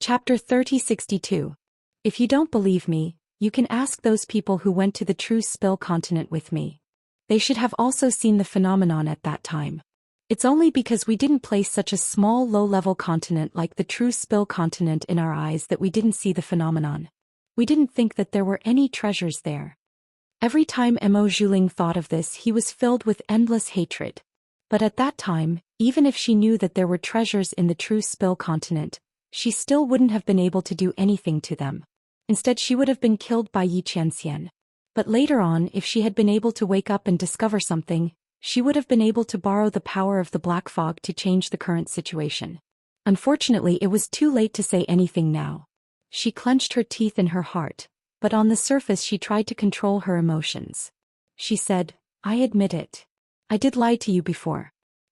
Chapter 3062. If you don't believe me, you can ask those people who went to the True Spill continent with me. They should have also seen the phenomenon at that time. It's only because we didn't place such a small low-level continent like the True Spill continent in our eyes that we didn't see the phenomenon. We didn't think that there were any treasures there. Every time Mo Juling thought of this, he was filled with endless hatred. But at that time, even if she knew that there were treasures in the True Spill continent, she still wouldn't have been able to do anything to them. Instead, she would have been killed by Yi Qianxian. But later on, if she had been able to wake up and discover something, she would have been able to borrow the power of the black fog to change the current situation. Unfortunately, it was too late to say anything now. She clenched her teeth in her heart, but on the surface she tried to control her emotions. She said, "I admit it. I did lie to you before.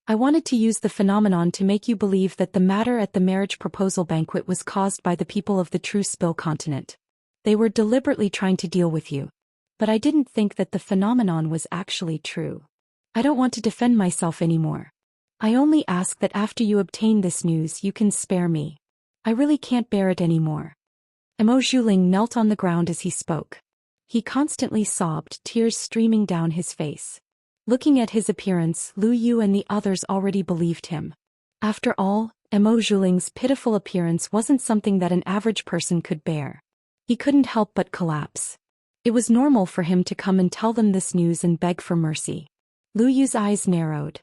I wanted to use the phenomenon to make you believe that the matter at the marriage proposal banquet was caused by the people of the True Spill continent. They were deliberately trying to deal with you. But I didn't think that the phenomenon was actually true. I don't want to defend myself anymore. I only ask that after you obtain this news you can spare me. I really can't bear it anymore." Mo Juling knelt on the ground as he spoke. He constantly sobbed, tears streaming down his face. Looking at his appearance, Lu Yu and the others already believed him. After all, Mo Juling's pitiful appearance wasn't something that an average person could bear. He couldn't help but collapse. It was normal for him to come and tell them this news and beg for mercy. Lu Yu's eyes narrowed.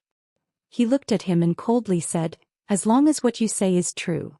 He looked at him and coldly said, "As long as what you say is true.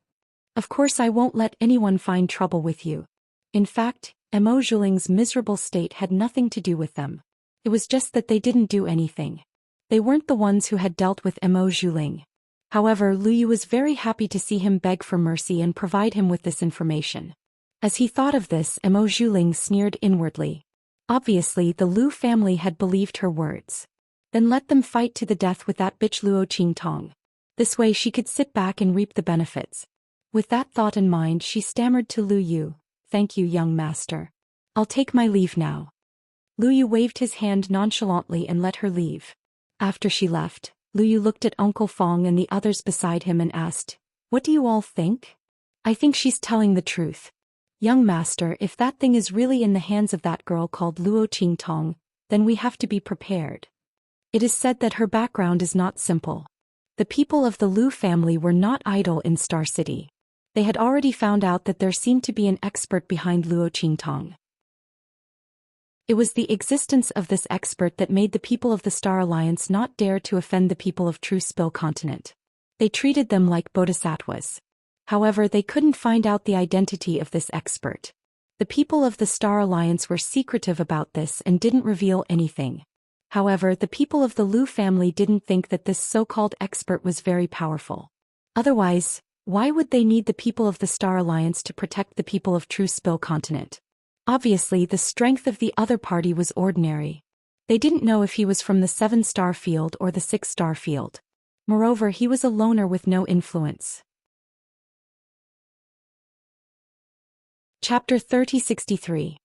Of course I won't let anyone find trouble with you." In fact, Mo Juling's miserable state had nothing to do with them. It was just that they didn't do anything. They weren't the ones who had dealt with Mo Juling. However, Lu Yu was very happy to see him beg for mercy and provide him with this information. As he thought of this, Mo Juling sneered inwardly. Obviously, the Lu family had believed her words. Then let them fight to the death with that bitch Luo Qingtong. This way she could sit back and reap the benefits. With that thought in mind, she stammered to Lu Yu, "Thank you, young master. I'll take my leave now." Lu Yu waved his hand nonchalantly and let her leave. After she left, Lu Yu looked at Uncle Fong and the others beside him and asked, "What do you all think?" "I think she's telling the truth. Young master, if that thing is really in the hands of that girl called Luo Qingtong, then we have to be prepared. It is said that her background is not simple. The people of the Lu family were not idle in Star City. They had already found out that there seemed to be an expert behind Luo Qingtong. It was the existence of this expert that made the people of the Star Alliance not dare to offend the people of True Spill continent. They treated them like bodhisattvas. However, they couldn't find out the identity of this expert. The people of the Star Alliance were secretive about this and didn't reveal anything. However, the people of the Lu family didn't think that this so-called expert was very powerful. Otherwise, why would they need the people of the Star Alliance to protect the people of True Spill continent? Obviously, the strength of the other party was ordinary. They didn't know if he was from the 7-star field or the 6-star field. Moreover, he was a loner with no influence. Chapter 3063.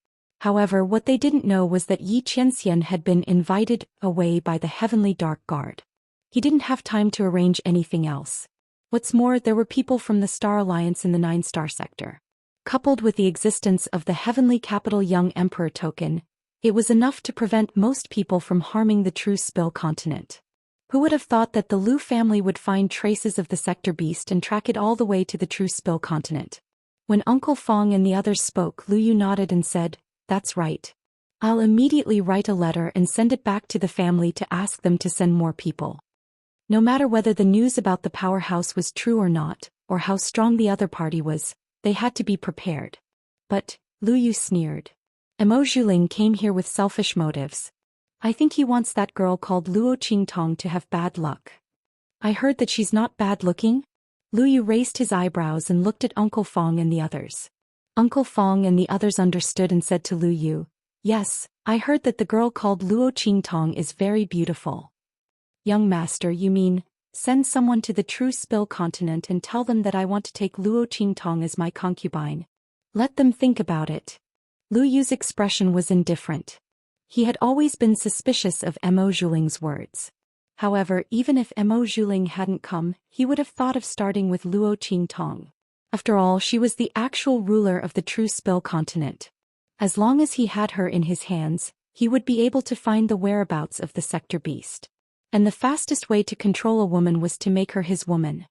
However, what they didn't know was that Yi Qianxian had been invited away by the Heavenly Dark Guard. He didn't have time to arrange anything else. What's more, there were people from the Star Alliance in the 9-star sector. Coupled with the existence of the Heavenly Capital Young Emperor token, it was enough to prevent most people from harming the True Spill continent. Who would have thought that the Lu family would find traces of the sector beast and track it all the way to the True Spill continent? When Uncle Fong and the others spoke, Lu Yu nodded and said, "That's right. I'll immediately write a letter and send it back to the family to ask them to send more people." No matter whether the news about the powerhouse was true or not, or how strong the other party was, they had to be prepared. But, Lu Yu sneered. Mo Juling came here with selfish motives. I think he wants that girl called Luo Qingtong to have bad luck. I heard that she's not bad looking? Lu Yu raised his eyebrows and looked at Uncle Fong and the others. Uncle Fong and the others understood and said to Lu Yu, "Yes, I heard that the girl called Luo Qingtong is very beautiful." "Young master, you mean, send someone to the True Spill continent and tell them that I want to take Luo Qingtong as my concubine. Let them think about it." Lu Yu's expression was indifferent. He had always been suspicious of Mo Juling's words. However, even if Mo Juling hadn't come, he would have thought of starting with Luo Qingtong. After all, she was the actual ruler of the true Spill continent. As long as he had her in his hands, he would be able to find the whereabouts of the sector beast. And the fastest way to control a woman was to make her his woman.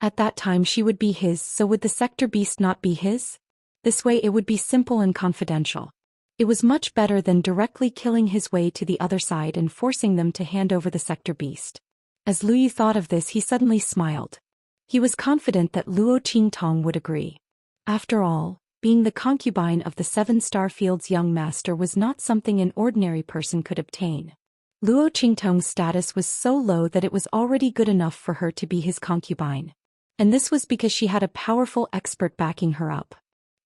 At that time she would be his, so would the sector beast not be his? This way it would be simple and confidential. It was much better than directly killing his way to the other side and forcing them to hand over the sector beast. As Lu Yu thought of this, he suddenly smiled. He was confident that Luo Qingtong would agree. After all, being the concubine of the Seven Starfield's young master was not something an ordinary person could obtain. Luo Qingtong's status was so low that it was already good enough for her to be his concubine. And this was because she had a powerful expert backing her up.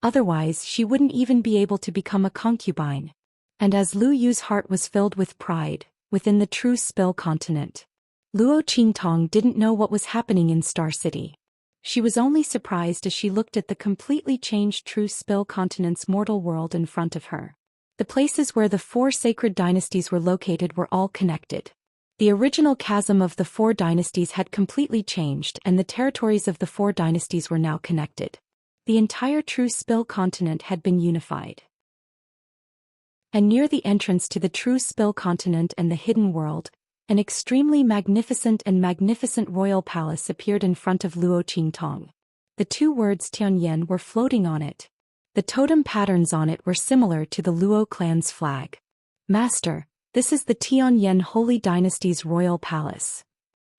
Otherwise, she wouldn't even be able to become a concubine. And as Lu Yu's heart was filled with pride, within the true Spill continent, Luo Qingtong didn't know what was happening in Star City. She was only surprised as she looked at the completely changed true Spill continent's mortal world in front of her. The places where the 4 sacred dynasties were located were all connected. The original chasm of the 4 dynasties had completely changed, and the territories of the 4 dynasties were now connected. The entire true Spill continent had been unified. And near the entrance to the true Spill continent and the hidden world, an extremely magnificent royal palace appeared in front of Luo Qingtong. The 2 words Tianyan were floating on it. The totem patterns on it were similar to the Luo clan's flag. Master, this is the Tianyan Holy Dynasty's royal palace.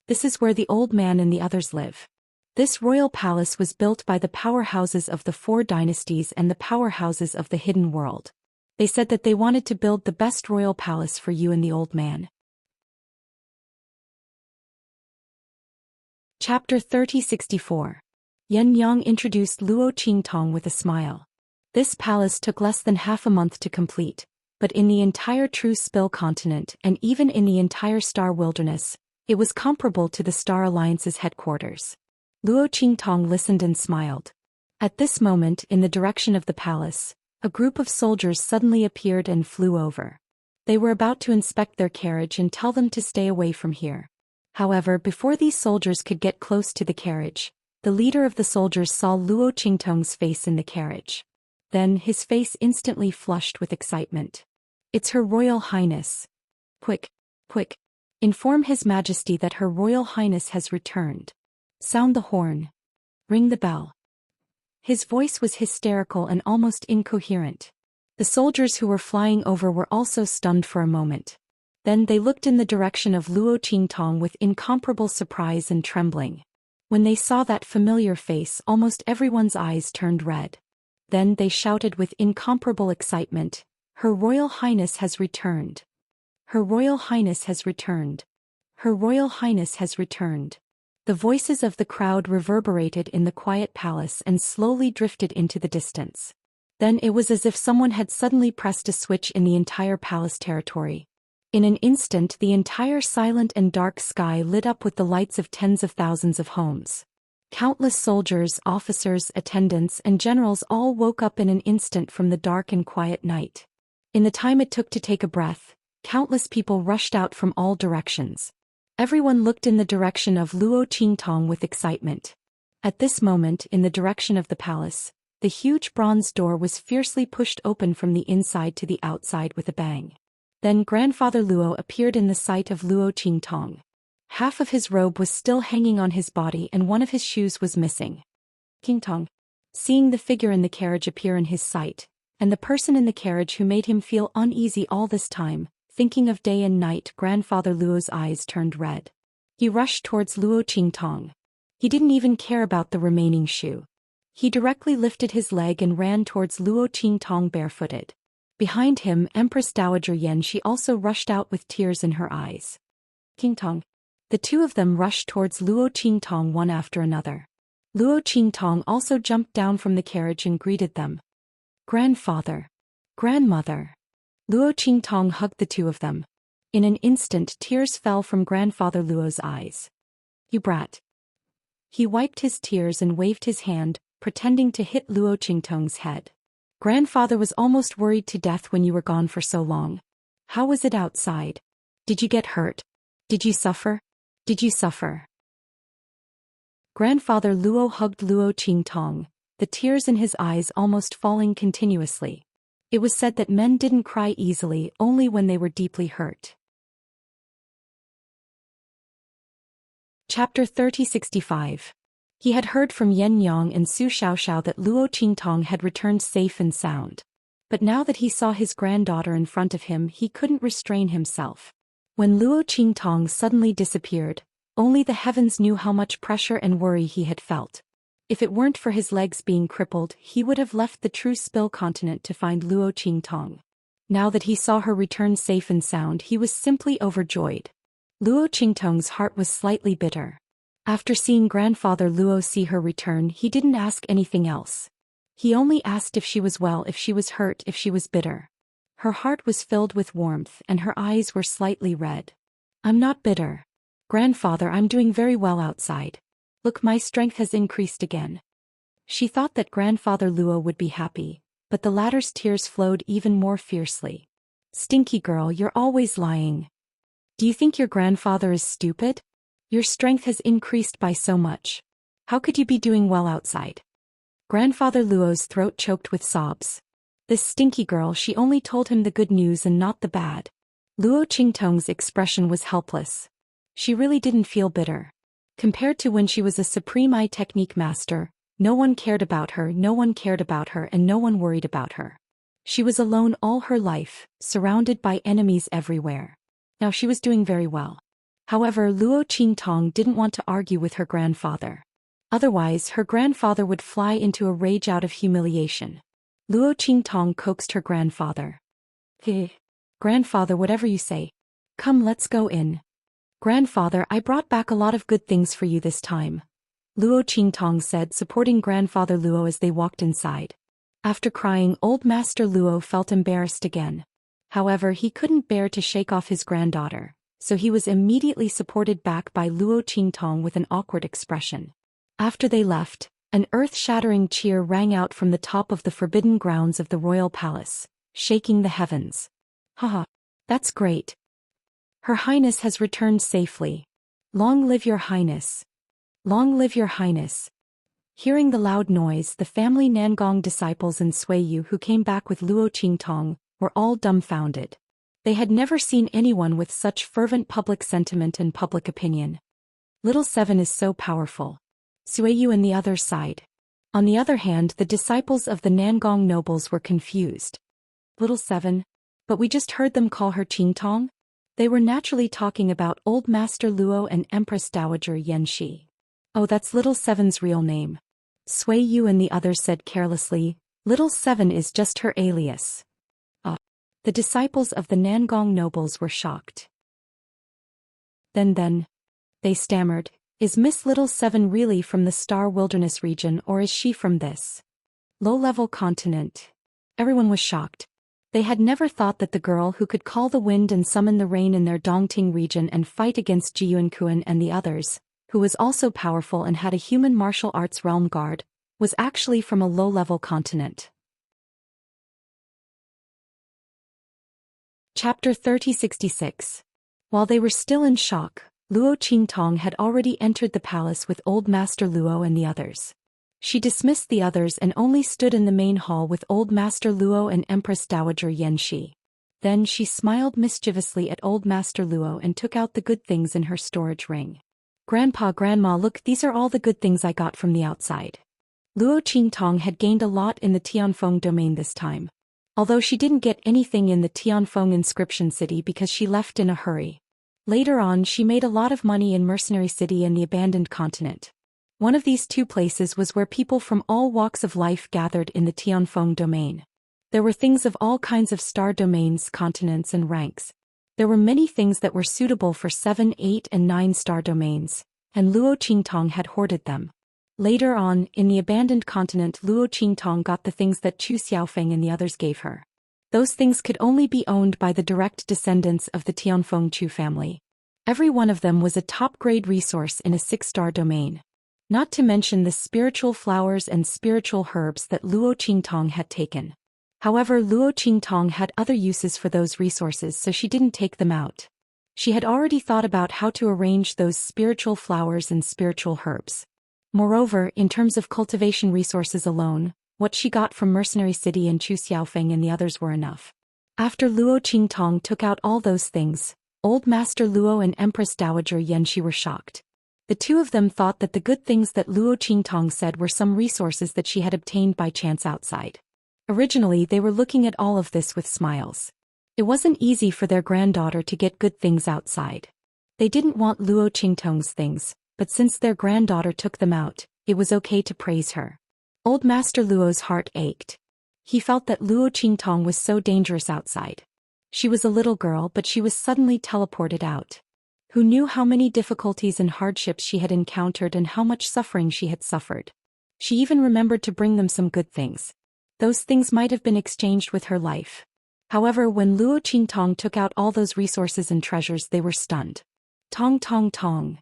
This is where the old man and the others live. This royal palace was built by the powerhouses of the 4 dynasties and the powerhouses of the hidden world. They said that they wanted to build the best royal palace for you and the old man. Chapter 3064. Yan Yang introduced Luo Qingtong with a smile. This palace took less than half a month to complete, but in the entire true Spill continent and even in the entire Star Wilderness, it was comparable to the Star Alliance's headquarters. Luo Qingtong listened and smiled. At this moment, in the direction of the palace, a group of soldiers suddenly appeared and flew over. They were about to inspect their carriage and tell them to stay away from here. However, before these soldiers could get close to the carriage, the leader of the soldiers saw Luo Qingtong's face in the carriage. Then his face instantly flushed with excitement. "It's Her Royal Highness. Quick, quick. Inform His Majesty that Her Royal Highness has returned. Sound the horn. Ring the bell." His voice was hysterical and almost incoherent. The soldiers who were flying over were also stunned for a moment. Then they looked in the direction of Luo Qingtong with incomparable surprise and trembling. When they saw that familiar face, almost everyone's eyes turned red. Then they shouted with incomparable excitement, "Her Royal Highness has returned. Her Royal Highness has returned. Her Royal Highness has returned." The voices of the crowd reverberated in the quiet palace and slowly drifted into the distance. Then it was as if someone had suddenly pressed a switch in the entire palace territory. In an instant, the entire silent and dark sky lit up with the lights of tens of thousands of homes. Countless soldiers, officers, attendants, and generals all woke up in an instant from the dark and quiet night. In the time it took to take a breath, countless people rushed out from all directions. Everyone looked in the direction of Luo Qingtong with excitement. At this moment, in the direction of the palace, the huge bronze door was fiercely pushed open from the inside to the outside with a bang. Then Grandfather Luo appeared in the sight of Luo Qingtong. Half of his robe was still hanging on his body and one of his shoes was missing. Qingtong, seeing the figure in the carriage appear in his sight, and the person in the carriage who made him feel uneasy all this time, thinking of day and night, Grandfather Luo's eyes turned red. He rushed towards Luo Qingtong. He didn't even care about the remaining shoe. He directly lifted his leg and ran towards Luo Qingtong barefooted. Behind him, Empress Dowager Yan, she also rushed out with tears in her eyes. Qingtong. The 2 of them rushed towards Luo Qingtong one after another. Luo Qingtong also jumped down from the carriage and greeted them. "Grandfather. Grandmother." Luo Qingtong hugged the 2 of them. In an instant, tears fell from Grandfather Luo's eyes. "You brat." He wiped his tears and waved his hand, pretending to hit Luo Qingtong's head. "Grandfather was almost worried to death when you were gone for so long. How was it outside? Did you get hurt? Did you suffer? Did you suffer?" Grandfather Luo hugged Luo Qingtong, the tears in his eyes almost falling continuously. It was said that men didn't cry easily, only when they were deeply hurt. Chapter 3065. He had heard from Yen Yang and Su Xiaoxiao that Luo Qingtong had returned safe and sound. But now that he saw his granddaughter in front of him, he couldn't restrain himself. When Luo Qingtong suddenly disappeared, only the heavens knew how much pressure and worry he had felt. If it weren't for his legs being crippled, he would have left the true Spill continent to find Luo Qingtong. Now that he saw her return safe and sound, he was simply overjoyed. Luo Qingtong's heart was slightly bitter. After seeing grandfather Luo see her return, he didn't ask anything else. He only asked if she was well, if she was hurt, if she was bitter. Her heart was filled with warmth and her eyes were slightly red. "I'm not bitter. Grandfather, I'm doing very well outside. Look, my strength has increased again." She thought that grandfather Luo would be happy, but the latter's tears flowed even more fiercely. "Stinky girl, you're always lying. Do you think your grandfather is stupid? Your strength has increased by so much. How could you be doing well outside?" Grandfather Luo's throat choked with sobs. This stinky girl, she only told him the good news and not the bad. Luo Qingtong's expression was helpless. She really didn't feel bitter. Compared to when she was a supreme eye technique master, no one cared about her, and no one worried about her. She was alone all her life, surrounded by enemies everywhere. Now she was doing very well. However, Luo Qingtong didn't want to argue with her grandfather. Otherwise, her grandfather would fly into a rage out of humiliation. Luo Qingtong coaxed her grandfather. "Hey, grandfather, whatever you say. Come, let's go in. Grandfather, I brought back a lot of good things for you this time," Luo Qingtong said, supporting grandfather Luo as they walked inside. After crying, old Master Luo felt embarrassed again. However, he couldn't bear to shake off his granddaughter, so he was immediately supported back by Luo Qingtong with an awkward expression. After they left, an earth-shattering cheer rang out from the top of the forbidden grounds of the royal palace, shaking the heavens. "Haha, that's great. Her Highness has returned safely. Long live your Highness. Long live your Highness." Hearing the loud noise, the family Nangong disciples and Suiyu who came back with Luo Qingtong were all dumbfounded. They had never seen anyone with such fervent public sentiment and public opinion. "Little Seven is so powerful," Suiyu and the others sighed. On the other hand, the disciples of the Nangong nobles were confused. "Little Seven? But we just heard them call her Qingtong?" They were naturally talking about Old Master Luo and Empress Dowager Yanxi. "Oh, that's Little Seven's real name," Suiyu and the others said carelessly. "Little Seven is just her alias." The disciples of the Nangong nobles were shocked. Then, they stammered, "Is Miss Little Seven really from the Star Wilderness region, or is she from this low-level continent?" Everyone was shocked. They had never thought that the girl who could call the wind and summon the rain in their Dongting region and fight against Jiyuankuan and the others, who was also powerful and had a human martial arts realm guard, was actually from a low-level continent. Chapter 3066. While they were still in shock, Luo Qingtong had already entered the palace with Old Master Luo and the others. She dismissed the others and only stood in the main hall with Old Master Luo and Empress Dowager Yanxi. Then she smiled mischievously at Old Master Luo and took out the good things in her storage ring. "Grandpa, Grandma, look, these are all the good things I got from the outside." Luo Qingtong had gained a lot in the Tianfeng domain this time. Although she didn't get anything in the Tianfeng inscription city because she left in a hurry. Later on, she made a lot of money in Mercenary City and the Abandoned Continent. One of these two places was where people from all walks of life gathered in the Tianfeng domain. There were things of all kinds of star domains, continents, and ranks. There were many things that were suitable for 7, 8, and 9 star domains, and Luo Qingtong had hoarded them. Later on, in the Abandoned Continent, Luo Qingtong got the things that Chu Xiaofeng and the others gave her. Those things could only be owned by the direct descendants of the Tianfeng Chu family. Every one of them was a top-grade resource in a 6-star domain. Not to mention the spiritual flowers and spiritual herbs that Luo Qingtong had taken. However, Luo Qingtong had other uses for those resources, so she didn't take them out. She had already thought about how to arrange those spiritual flowers and spiritual herbs. Moreover, in terms of cultivation resources alone, what she got from Mercenary City and Chu Xiaofeng and the others were enough. After Luo Qingtong took out all those things, Old Master Luo and Empress Dowager Yanxi were shocked. The two of them thought that the good things that Luo Qingtong said were some resources that she had obtained by chance outside. Originally they were looking at all of this with smiles. It wasn't easy for their granddaughter to get good things outside. They didn't want Luo Qingtong's things, but since their granddaughter took them out, it was okay to praise her. Old Master Luo's heart ached. He felt that Luo Qingtong was so dangerous outside. She was a little girl, but she was suddenly teleported out. Who knew how many difficulties and hardships she had encountered and how much suffering she had suffered? She even remembered to bring them some good things. Those things might have been exchanged with her life. However, when Luo Qingtong took out all those resources and treasures, they were stunned. Tong tong tong.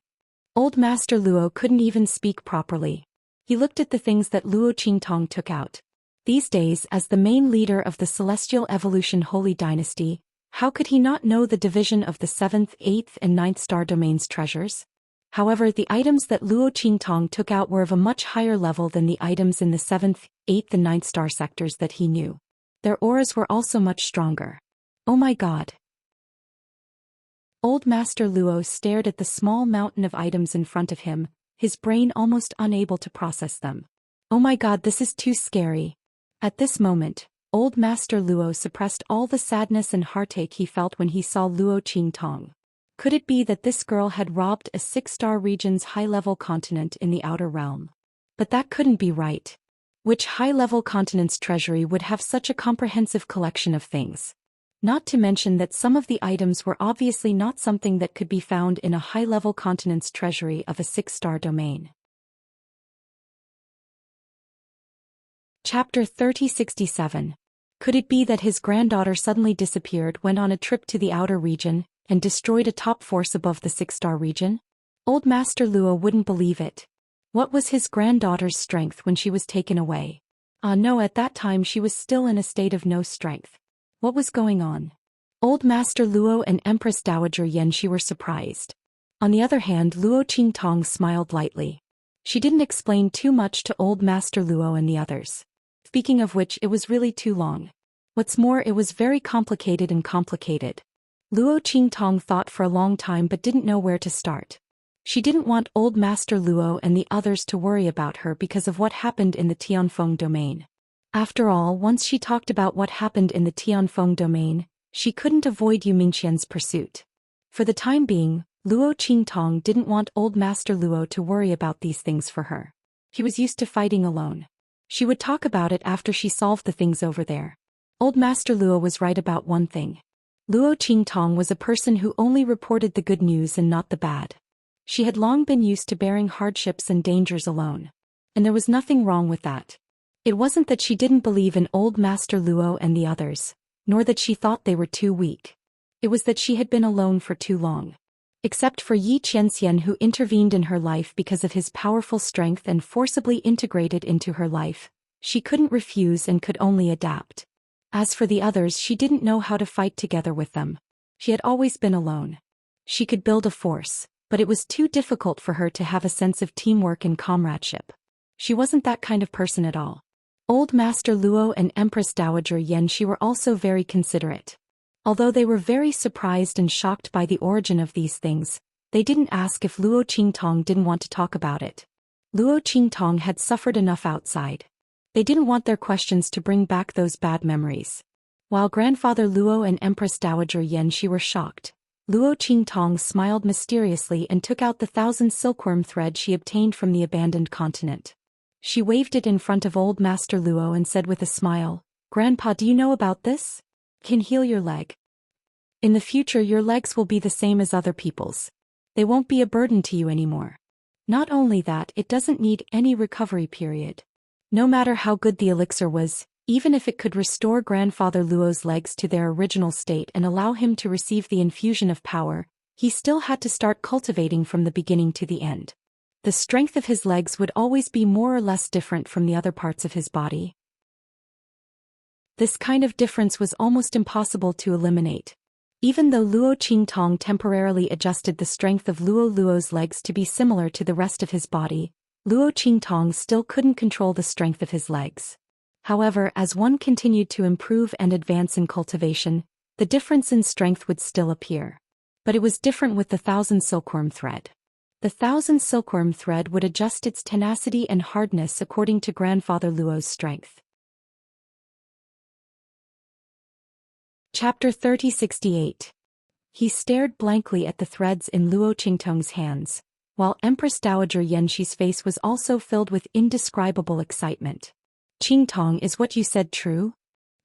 Old Master Luo couldn't even speak properly. He looked at the things that Luo Qingtong took out. These days, as the main leader of the Celestial Evolution Holy Dynasty, how could he not know the division of the 7th, 8th and 9th star domains treasures? However, the items that Luo Qingtong took out were of a much higher level than the items in the 7th, 8th and 9th star sectors that he knew. Their auras were also much stronger. Oh my god. Old Master Luo stared at the small mountain of items in front of him, his brain almost unable to process them. Oh my god, this is too scary. At this moment, Old Master Luo suppressed all the sadness and heartache he felt when he saw Luo Qingtong. Could it be that this girl had robbed a 6-star region's high-level continent in the outer realm? But that couldn't be right. Which high-level continent's treasury would have such a comprehensive collection of things? Not to mention that some of the items were obviously not something that could be found in a high-level continent's treasury of a 6-star domain. Chapter 3067. Could it be that his granddaughter suddenly disappeared, went on a trip to the outer region, and destroyed a top force above the 6-star region? Old Master Luo wouldn't believe it. What was his granddaughter's strength when she was taken away? Ah no, at that time she was still in a state of no strength. What was going on? Old Master Luo and Empress Dowager Yanxi were surprised. On the other hand, Luo Qingtong smiled lightly. She didn't explain too much to Old Master Luo and the others. Speaking of which, it was really too long. What's more, it was very complicated. Luo Qingtong thought for a long time but didn't know where to start. She didn't want Old Master Luo and the others to worry about her because of what happened in the Tianfeng domain. After all, once she talked about what happened in the Tianfeng domain, she couldn't avoid Yu Mingqian's pursuit. For the time being, Luo Qingtong didn't want Old Master Luo to worry about these things for her. He was used to fighting alone. She would talk about it after she solved the things over there. Old Master Luo was right about one thing. Luo Qingtong was a person who only reported the good news and not the bad. She had long been used to bearing hardships and dangers alone. And there was nothing wrong with that. It wasn't that she didn't believe in Old Master Luo and the others, nor that she thought they were too weak. It was that she had been alone for too long. Except for Yi Qianxian, who intervened in her life because of his powerful strength and forcibly integrated into her life, she couldn't refuse and could only adapt. As for the others, she didn't know how to fight together with them. She had always been alone. She could build a force, but it was too difficult for her to have a sense of teamwork and comradeship. She wasn't that kind of person at all. Old Master Luo and Empress Dowager Yanxi were also very considerate. Although they were very surprised and shocked by the origin of these things, they didn't ask if Luo Qingtong didn't want to talk about it. Luo Qingtong had suffered enough outside. They didn't want their questions to bring back those bad memories. While Grandfather Luo and Empress Dowager Yanxi were shocked, Luo Qingtong smiled mysteriously and took out the 1,000 silkworm thread she obtained from the abandoned continent. She waved it in front of Old Master Luo and said with a smile, "Grandpa, do you know about this? Can heal your leg. In the future your legs will be the same as other people's. They won't be a burden to you anymore. Not only that, it doesn't need any recovery period. No matter how good the elixir was, even if it could restore Grandfather Luo's legs to their original state and allow him to receive the infusion of power, he still had to start cultivating from the beginning to the end. The strength of his legs would always be more or less different from the other parts of his body. This kind of difference was almost impossible to eliminate. Even though Luo Qingtong temporarily adjusted the strength of Luo's legs to be similar to the rest of his body, Luo Qingtong still couldn't control the strength of his legs. However, as one continued to improve and advance in cultivation, the difference in strength would still appear. But it was different with the 1,000 silkworm thread. The 1,000 silkworm thread would adjust its tenacity and hardness according to Grandfather Luo's strength. Chapter 3068. He stared blankly at the threads in Luo Qingtong's hands, while Empress Dowager Yenshi's face was also filled with indescribable excitement. Qingtong, is what you said true?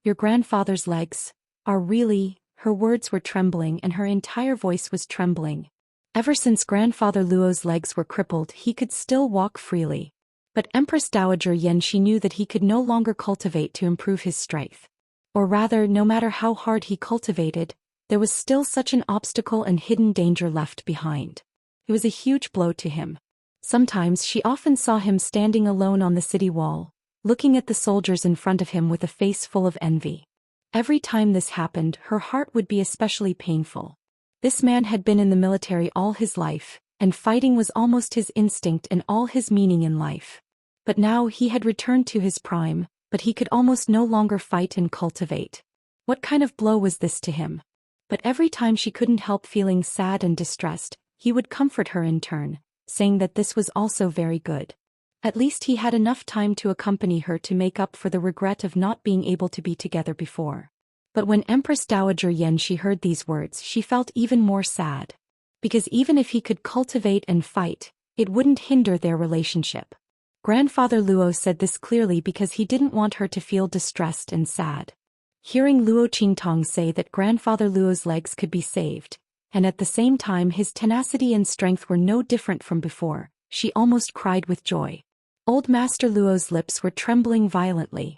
Your grandfather's legs are really... Her words were trembling and her entire voice was trembling. Ever since Grandfather Luo's legs were crippled, he could still walk freely. But Empress Dowager Yenshi knew that he could no longer cultivate to improve his strength. Or rather, no matter how hard he cultivated, there was still such an obstacle and hidden danger left behind. It was a huge blow to him. Sometimes she often saw him standing alone on the city wall, looking at the soldiers in front of him with a face full of envy. Every time this happened, her heart would be especially painful. This man had been in the military all his life, and fighting was almost his instinct and all his meaning in life. But now he had returned to his prime, but he could almost no longer fight and cultivate. What kind of blow was this to him? But every time she couldn't help feeling sad and distressed, he would comfort her in turn, saying that this was also very good. At least he had enough time to accompany her to make up for the regret of not being able to be together before. But when Empress Dowager Yenshi heard these words, she felt even more sad. Because even if he could cultivate and fight, it wouldn't hinder their relationship. Grandfather Luo said this clearly because he didn't want her to feel distressed and sad. Hearing Luo Qingtong say that Grandfather Luo's legs could be saved, and at the same time his tenacity and strength were no different from before, she almost cried with joy. Old Master Luo's lips were trembling violently.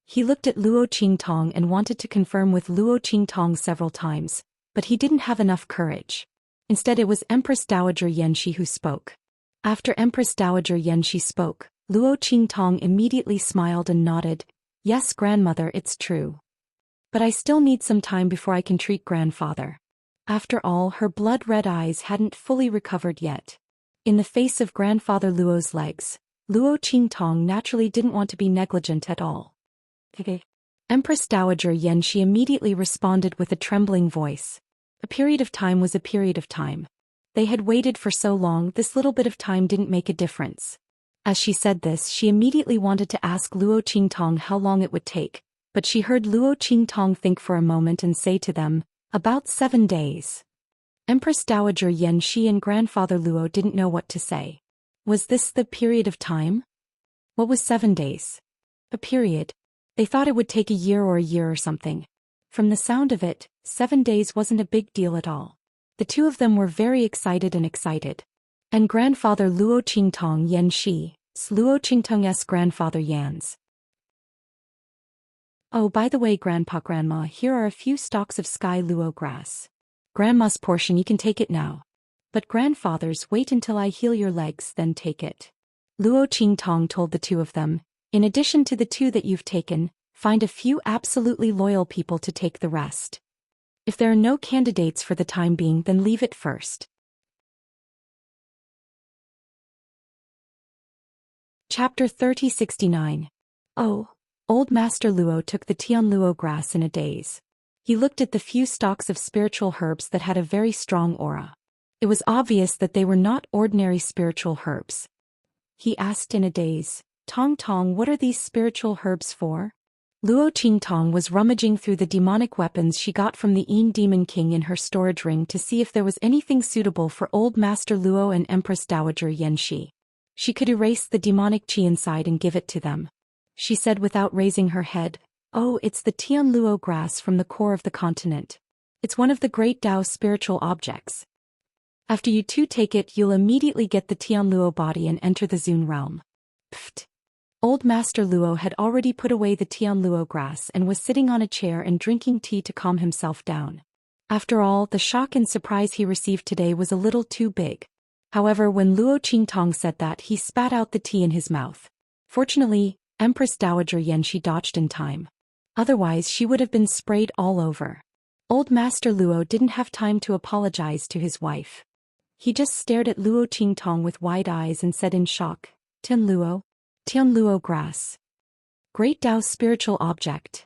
He looked at Luo Qingtong and wanted to confirm with Luo Qingtong several times, but he didn't have enough courage. Instead, it was Empress Dowager Yenshi who spoke. After Empress Dowager Yenshi spoke, Luo Qingtong immediately smiled and nodded. Yes, grandmother, it's true. But I still need some time before I can treat grandfather. After all, her blood-red eyes hadn't fully recovered yet. In the face of Grandfather Luo's legs, Luo Qingtong naturally didn't want to be negligent at all. Empress Dowager Yenshi immediately responded with a trembling voice. A period of time was a period of time. They had waited for so long, this little bit of time didn't make a difference. As she said this, she immediately wanted to ask Luo Qingtong how long it would take, but she heard Luo Qingtong think for a moment and say to them, about 7 days. Empress Dowager Yenshi and Grandfather Luo didn't know what to say. Was this the period of time? What was 7 days? A period. They thought it would take a year or something. From the sound of it, 7 days wasn't a big deal at all. The two of them were very excited. And Grandfather Luo Qingtong Yenshi, Luo Qingtong's grandfather Yans. Oh, by the way, Grandma, here are a few stalks of sky luo grass. Grandma's portion, you can take it now. But grandfathers, wait until I heal your legs, then take it. Luo Qingtong told the two of them, in addition to the 2 that you've taken, find a few absolutely loyal people to take the rest. If there are no candidates for the time being, then leave it first. Chapter 3069. Oh, Old Master Luo took the Tian Luo grass in a daze. He looked at the few stalks of spiritual herbs that had a very strong aura. It was obvious that they were not ordinary spiritual herbs. He asked in a daze, Tong, what are these spiritual herbs for? Luo Qingtong was rummaging through the demonic weapons she got from the Yin Demon King in her storage ring to see if there was anything suitable for Old Master Luo and Empress Dowager Yenshi. She could erase the demonic chi inside and give it to them. She said without raising her head, oh, it's the Tian Luo grass from the core of the continent. It's one of the great Tao spiritual objects. After you 2 take it, you'll immediately get the Tian Luo body and enter the Zun realm. Pfft. Old Master Luo had already put away the Tian Luo grass and was sitting on a chair and drinking tea to calm himself down. After all, the shock and surprise he received today was a little too big. However, when Luo Qingtong said that, he spat out the tea in his mouth. Fortunately, Empress Dowager Yenshi dodged in time. Otherwise, she would have been sprayed all over. Old Master Luo didn't have time to apologize to his wife. He just stared at Luo Qingtong with wide eyes and said in shock, Tianluo. Tianluo grass. Great Tao spiritual object.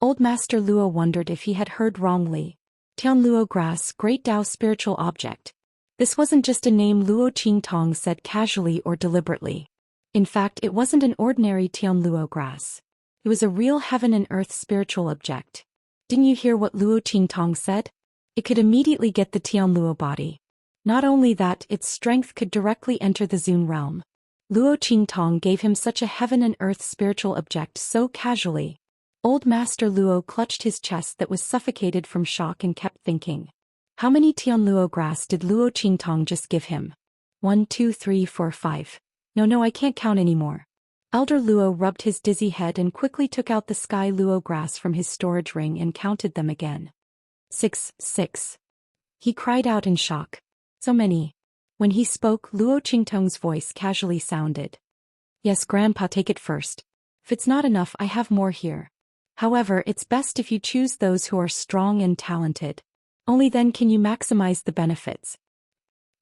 Old Master Luo wondered if he had heard wrongly. Tianluo grass, Great Tao spiritual object. This wasn't just a name Luo Qingtong said casually or deliberately. In fact, it wasn't an ordinary Tianluo grass. It was a real heaven and earth spiritual object. Didn't you hear what Luo Qingtong said? It could immediately get the Tianluo body. Not only that, its strength could directly enter the Zun realm. Luo Qingtong gave him such a heaven and earth spiritual object so casually. Old Master Luo clutched his chest that was suffocated from shock and kept thinking. How many Tianluo grass did Luo Qingtong just give him? 1, 2, 3, 4, 5. No, I can't count anymore. Elder Luo rubbed his dizzy head and quickly took out the sky Luo grass from his storage ring and counted them again. 6. He cried out in shock. So many. When he spoke, Luo Qingtong's voice casually sounded. Yes, Grandpa, take it first. If it's not enough, I have more here. However, it's best if you choose those who are strong and talented. Only then can you maximize the benefits.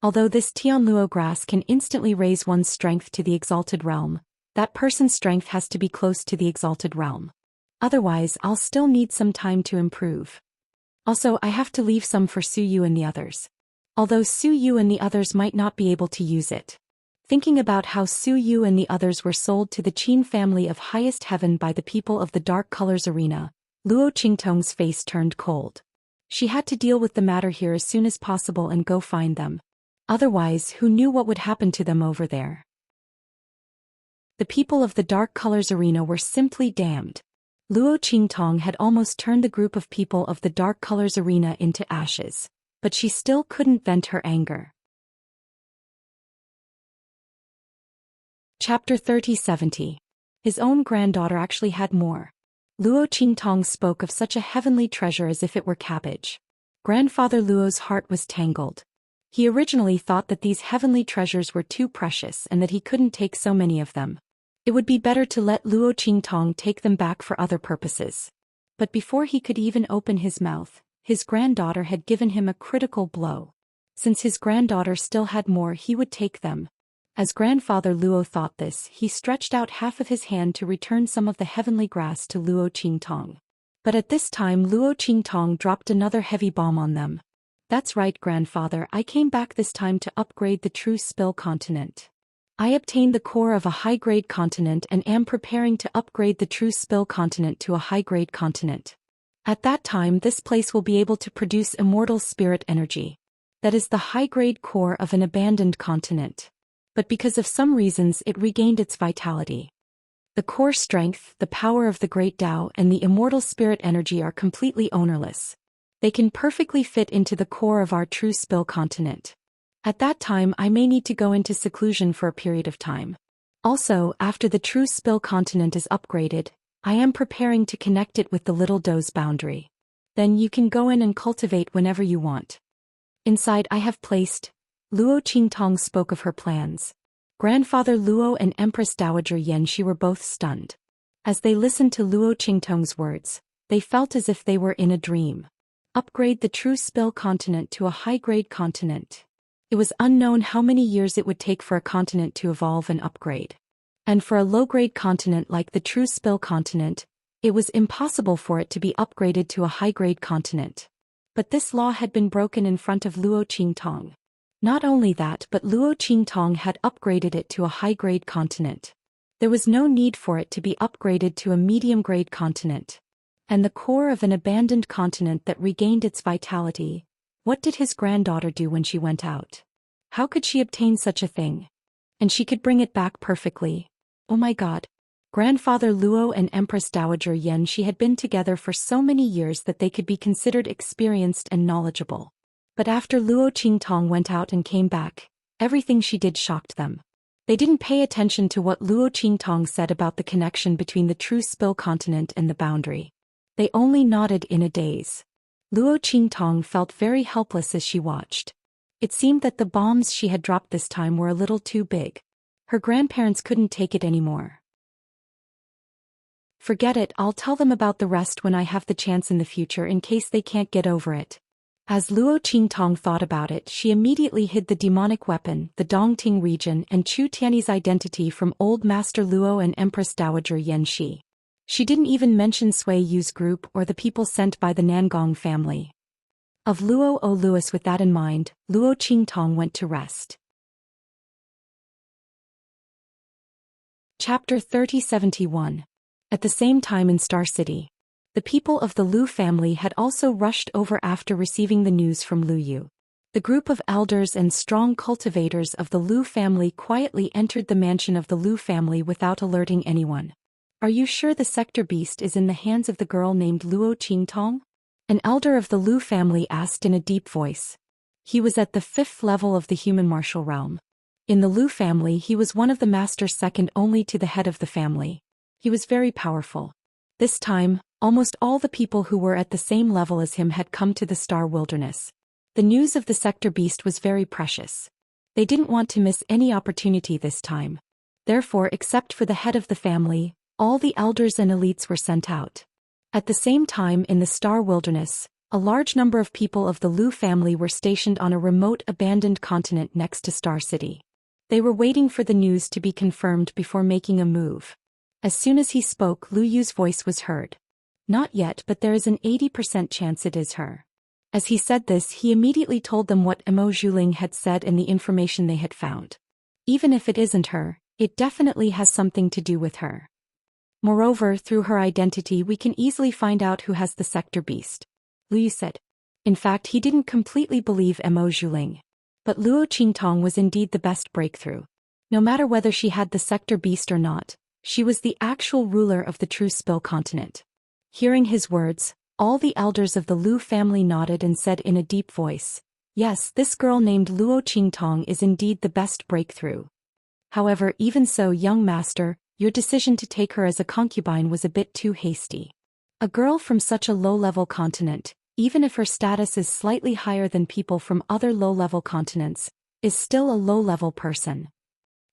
Although this Tianluo grass can instantly raise one's strength to the exalted realm, that person's strength has to be close to the exalted realm. Otherwise, I'll still need some time to improve. Also, I have to leave some for Su Yu and the others. Although Su Yu and the others might not be able to use it. Thinking about how Su Yu and the others were sold to the Qin family of highest heaven by the people of the Dark Colors Arena, Luo Qingtong's face turned cold. She had to deal with the matter here as soon as possible and go find them. Otherwise, who knew what would happen to them over there? The people of the Dark Colors Arena were simply damned. Luo Qingtong had almost turned the group of people of the Dark Colors Arena into ashes, but she still couldn't vent her anger. Chapter 30-70. His own granddaughter actually had more. Luo Qingtong spoke of such a heavenly treasure as if it were cabbage. Grandfather Luo's heart was tangled. He originally thought that these heavenly treasures were too precious and that he couldn't take so many of them. It would be better to let Luo Qingtong take them back for other purposes. But before he could even open his mouth, his granddaughter had given him a critical blow. Since his granddaughter still had more, he would take them. As Grandfather Luo thought this, he stretched out half of his hand to return some of the heavenly grass to Luo Qingtong. But at this time Luo Qingtong dropped another heavy bomb on them. That's right, Grandfather, I came back this time to upgrade the true spill continent. I obtained the core of a high-grade continent and am preparing to upgrade the true spill continent to a high-grade continent. At that time this place will be able to produce immortal spirit energy. That is the high-grade core of an abandoned continent. But because of some reasons it regained its vitality. The core strength, the power of the Great Tao and the immortal spirit energy are completely ownerless. They can perfectly fit into the core of our true spill continent. At that time I may need to go into seclusion for a period of time. Also, after the true spill continent is upgraded, I am preparing to connect it with the Little Doe's boundary. Then you can go in and cultivate whenever you want. Inside I have placed. Luo Qingtong spoke of her plans. Grandfather Luo and Empress Dowager Yanxi were both stunned. As they listened to Luo Qingtong's words, they felt as if they were in a dream. Upgrade the true spill continent to a high-grade continent. It was unknown how many years it would take for a continent to evolve and upgrade. And for a low-grade continent like the true spill continent, it was impossible for it to be upgraded to a high-grade continent. But this law had been broken in front of Luo Qingtong. Not only that, but Luo Qingtong had upgraded it to a high-grade continent. There was no need for it to be upgraded to a medium-grade continent. And the core of an abandoned continent that regained its vitality. What did his granddaughter do when she went out? How could she obtain such a thing? And she could bring it back perfectly. Oh my God. Grandfather Luo and Empress Dowager Yanxi had been together for so many years that they could be considered experienced and knowledgeable. But after Luo Qingtong went out and came back, everything she did shocked them. They didn't pay attention to what Luo Qingtong said about the connection between the true spill continent and the boundary. They only nodded in a daze. Luo Qingtong felt very helpless as she watched. It seemed that the bombs she had dropped this time were a little too big. Her grandparents couldn't take it anymore. Forget it, I'll tell them about the rest when I have the chance in the future in case they can't get over it. As Luo Qingtong thought about it, she immediately hid the demonic weapon, the Dongting region, and Chu Tianyi's identity from Old Master Luo and Empress Dowager Yan Shi. She didn't even mention Sui Yu's group or the people sent by the Nangong family. Of Luo O Louis. With that in mind, Luo Qingtong went to rest. Chapter 3071. At the same time in Star City, the people of the Lu family had also rushed over after receiving the news from Lu Yu. The group of elders and strong cultivators of the Lu family quietly entered the mansion of the Lu family without alerting anyone. "Are you sure the sector beast is in the hands of the girl named Luo Qingtong?" An elder of the Lu family asked in a deep voice. He was at the 5th level of the human martial realm. In the Lu family, he was one of the masters, second only to the head of the family. He was very powerful. This time, almost all the people who were at the same level as him had come to the Star Wilderness. The news of the sector beast was very precious. They didn't want to miss any opportunity this time. Therefore, except for the head of the family, all the elders and elites were sent out. At the same time in the Star Wilderness, a large number of people of the Lu family were stationed on a remote abandoned continent next to Star City. They were waiting for the news to be confirmed before making a move. As soon as he spoke, Lu Yu's voice was heard. "Not yet, but there is an 80% chance it is her." As he said this, he immediately told them what Mo Zhuling had said and the information they had found. Even if it isn't her, it definitely has something to do with her. Moreover, through her identity we can easily find out who has the sector beast, Lu Yu said. In fact, he didn't completely believe Mo Zhuling. But Luo Qingtong was indeed the best breakthrough. No matter whether she had the sector beast or not, she was the actual ruler of the true Spill continent. Hearing his words, all the elders of the Lu family nodded and said in a deep voice, "Yes, this girl named Luo Qingtong is indeed the best breakthrough. However, even so, young master, your decision to take her as a concubine was a bit too hasty. A girl from such a low-level continent, even if her status is slightly higher than people from other low-level continents, is still a low-level person.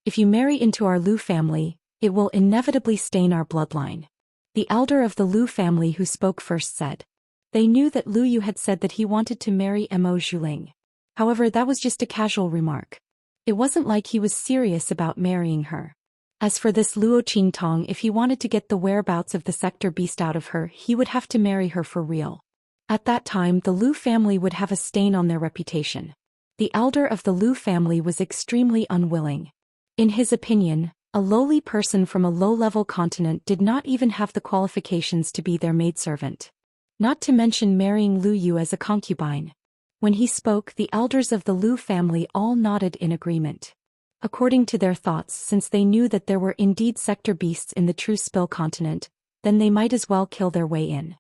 If you marry into our Lu family, it will inevitably stain our bloodline." The elder of the Lu family who spoke first said. They knew that Lu Yu had said that he wanted to marry Mo Zhuling. However, that was just a casual remark. It wasn't like he was serious about marrying her. As for this Luo Qingtong, if he wanted to get the whereabouts of the sector beast out of her, he would have to marry her for real. At that time, the Lu family would have a stain on their reputation. The elder of the Lu family was extremely unwilling. In his opinion, a lowly person from a low-level continent did not even have the qualifications to be their maidservant. Not to mention marrying Lu Yu as a concubine. When he spoke, the elders of the Lu family all nodded in agreement. According to their thoughts, since they knew that there were indeed sector beasts in the true Spill continent, then they might as well kill their way in.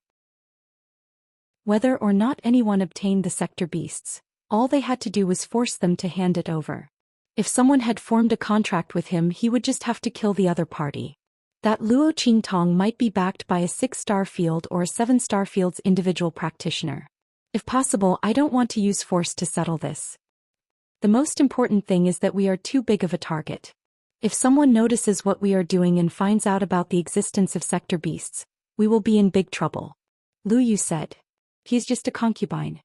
Whether or not anyone obtained the sector beasts, all they had to do was force them to hand it over. If someone had formed a contract with him, he would just have to kill the other party. That Luo Qingtong might be backed by a 6-star field or a 7-star field's individual practitioner. If possible, I don't want to use force to settle this. The most important thing is that we are too big of a target. If someone notices what we are doing and finds out about the existence of sector beasts, we will be in big trouble. Lu Yu said. He's just a concubine.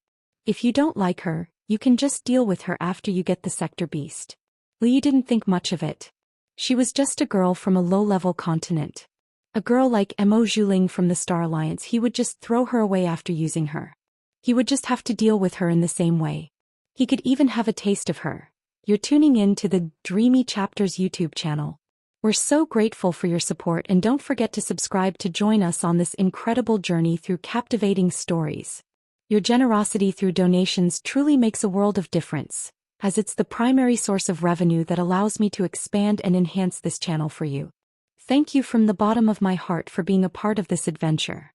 If you don't like her, you can just deal with her after you get the sector beast. Lu Yu didn't think much of it. She was just a girl from a low-level continent. A girl like Mo Zhuling from the Star Alliance, he would just throw her away after using her. He would just have to deal with her in the same way. He could even have a taste of her. You're tuning in to the Dreamy Chapters YouTube channel. We're so grateful for your support, and don't forget to subscribe to join us on this incredible journey through captivating stories. Your generosity through donations truly makes a world of difference, as it's the primary source of revenue that allows me to expand and enhance this channel for you. Thank you from the bottom of my heart for being a part of this adventure.